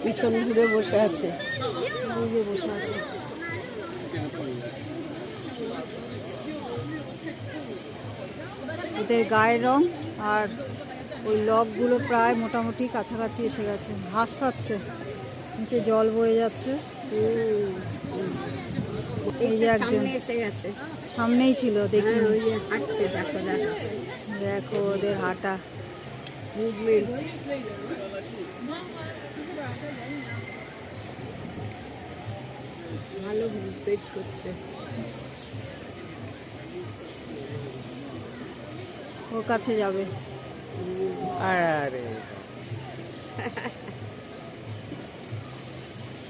পিছন ঘুরে বসে আছে, এই যে বসে আছে। ওদের গায়ের রং আর ওই লকগুলো প্রায় মোটামুটি কাছাকাছি এসে গেছে। ঘাস খাচ্ছে, নিচে জল বয়ে যাচ্ছে। এই যে একজন সামনে এসে গেছে, সামনেই ছিল, দেখি ওই যে হাঁটছে, দেখো দেখো দেখো ওদের হাঁটা মুভমেন্ট। ভালো মুভমেন্ট করছে। ওর কাছে যাবে। আরে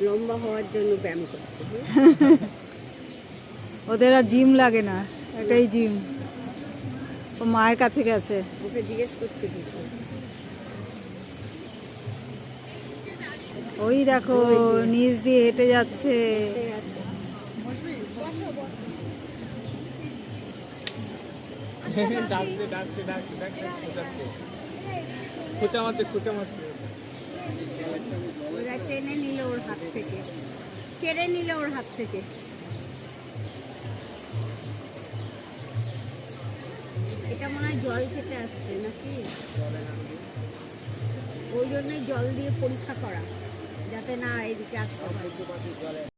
লম্বা হওয়ার জন্য ব্যায়াম করছে। ওদের আর জিম লাগে না, এটাই জিম। ও মায়ের কাছে গেছে। ওকে জিজ্ঞেস করছে কিছু। ওই দেখো নিচ দিয়ে হেঁটে যাচ্ছে। ডাকছে ডাকছে ডাকছে ডাকছে খোঁচাচ্ছে, খোঁচা মারছে খোঁচা মারছে। ওরা টেনে নিল ওর হাত থেকে, কেড়ে নিল ওর হাত থেকে। এটা মনে হয় জল খেতে আসছে নাকি, ওই জন্যই জল দিয়ে পরীক্ষা করা, যাতে না এদিকে আসতে হয়।